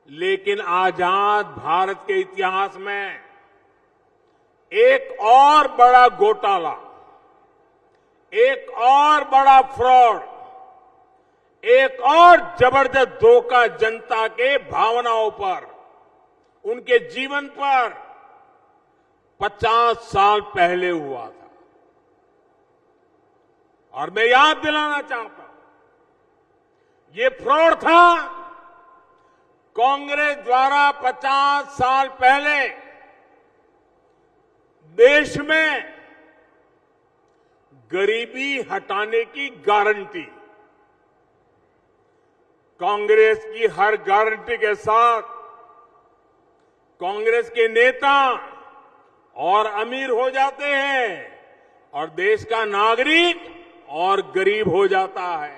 लेकिन आजाद भारत के इतिहास में एक और बड़ा घोटाला, एक और बड़ा फ्रॉड, एक और जबरदस्त धोखा जनता के भावनाओं पर, उनके जीवन पर 50 साल पहले हुआ था। और मैं याद दिलाना चाहता हूं, ये फ्रॉड था कांग्रेस द्वारा 50 साल पहले देश में गरीबी हटाने की गारंटी। कांग्रेस की हर गारंटी के साथ कांग्रेस के नेता और अमीर हो जाते हैं और देश का नागरिक और गरीब हो जाता है।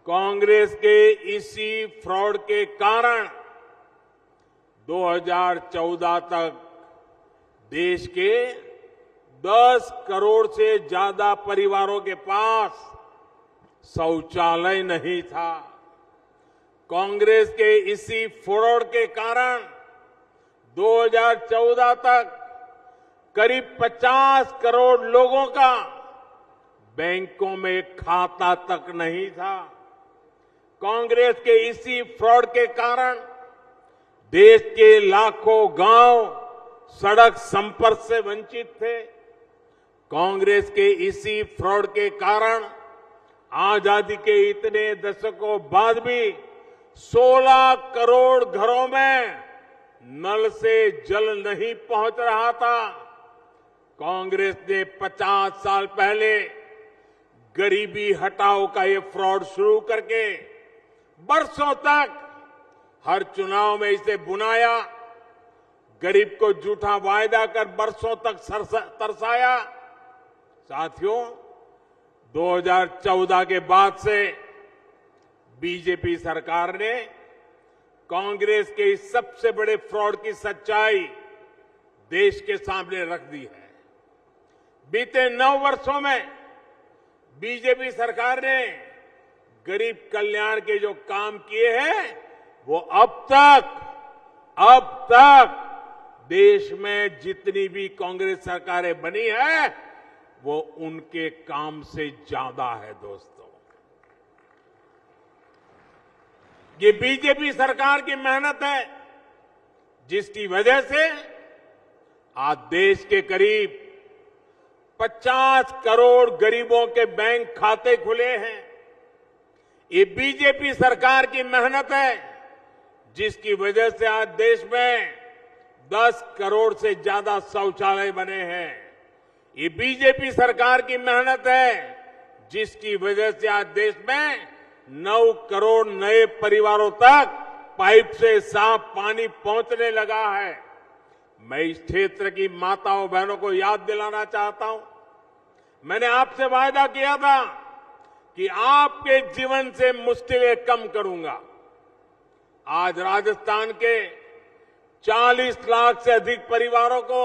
कांग्रेस के इसी फ्रॉड के कारण 2014 तक देश के 10 करोड़ से ज्यादा परिवारों के पास शौचालय नहीं था। कांग्रेस के इसी फ्रॉड के कारण 2014 तक करीब 50 करोड़ लोगों का बैंकों में खाता तक नहीं था। कांग्रेस के इसी फ्रॉड के कारण देश के लाखों गांव सड़क संपर्क से वंचित थे। कांग्रेस के इसी फ्रॉड के कारण आजादी के इतने दशकों बाद भी 16 करोड़ घरों में नल से जल नहीं पहुंच रहा था। कांग्रेस ने 50 साल पहले गरीबी हटाओ का ये फ्रॉड शुरू करके बरसों तक हर चुनाव में इसे बुनाया, गरीब को झूठा वायदा कर बरसों तक तरसाया। साथियों, 2014 के बाद से बीजेपी सरकार ने कांग्रेस के इस सबसे बड़े फ्रॉड की सच्चाई देश के सामने रख दी है। बीते 9 वर्षों में बीजेपी सरकार ने गरीब कल्याण के जो काम किए हैं वो अब तक देश में जितनी भी कांग्रेस सरकारें बनी है वो उनके काम से ज्यादा है। दोस्तों, ये बीजेपी सरकार की मेहनत है जिसकी वजह से आज देश के करीब 50 करोड़ गरीबों के बैंक खाते खुले हैं। ये बीजेपी सरकार की मेहनत है जिसकी वजह से आज देश में 10 करोड़ से ज्यादा शौचालय बने हैं। ये बीजेपी सरकार की मेहनत है जिसकी वजह से आज देश में 9 करोड़ नए परिवारों तक पाइप से साफ पानी पहुंचने लगा है। मैं इस क्षेत्र की माताओं बहनों को याद दिलाना चाहता हूं, मैंने आपसे वायदा किया था कि आपके जीवन से मुश्किलें कम करूंगा। आज राजस्थान के 40 लाख से अधिक परिवारों को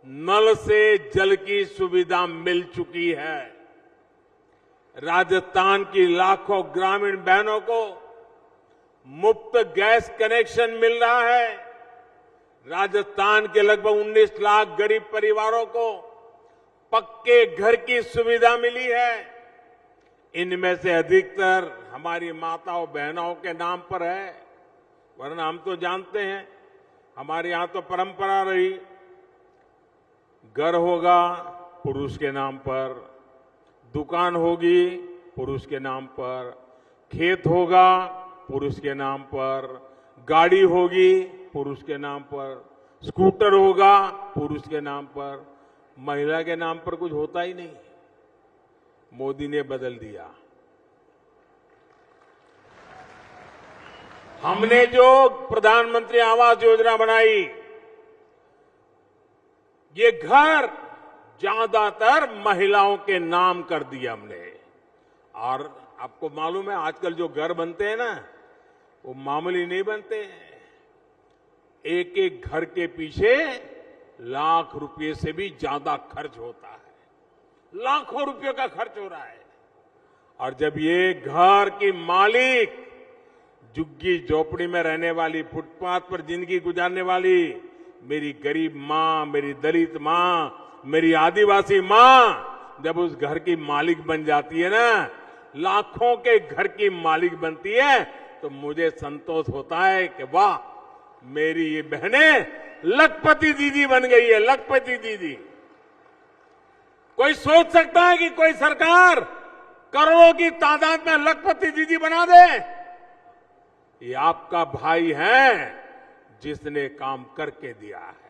नल से जल की सुविधा मिल चुकी है। राजस्थान की लाखों ग्रामीण बहनों को मुफ्त गैस कनेक्शन मिल रहा है। राजस्थान के लगभग 19 लाख गरीब परिवारों को पक्के घर की सुविधा मिली है। इनमें से अधिकतर हमारी माताओं बहनों के नाम पर है, वरना हम तो जानते हैं हमारे यहां तो परंपरा रही, घर होगा पुरुष के नाम पर, दुकान होगी पुरुष के नाम पर, खेत होगा पुरुष के नाम पर, गाड़ी होगी पुरुष के नाम पर, स्कूटर होगा पुरुष के नाम पर, महिला के नाम पर कुछ होता ही नहीं। मोदी ने बदल दिया। हमने जो प्रधानमंत्री आवास योजना बनाई, ये घर ज्यादातर महिलाओं के नाम कर दिया हमने। और आपको मालूम है आजकल जो घर बनते हैं ना वो मामूली नहीं बनते हैं। एक एक घर के पीछे लाख रुपए से भी ज्यादा खर्च होता है, लाखों रुपयों का खर्च हो रहा है। और जब ये घर की मालिक झुग्गी झोपड़ी में रहने वाली, फुटपाथ पर जिंदगी गुजारने वाली मेरी गरीब मां, मेरी दलित मां, मेरी आदिवासी मां जब उस घर की मालिक बन जाती है ना, लाखों के घर की मालिक बनती है, तो मुझे संतोष होता है कि वाह, मेरी ये बहनें लखपति दीदी बन गई है, लखपति दीदी। कोई सोच सकता है कि कोई सरकार करोड़ों की तादाद में लखपति दीदी बना दे? ये आपका भाई है जिसने काम करके दिया है।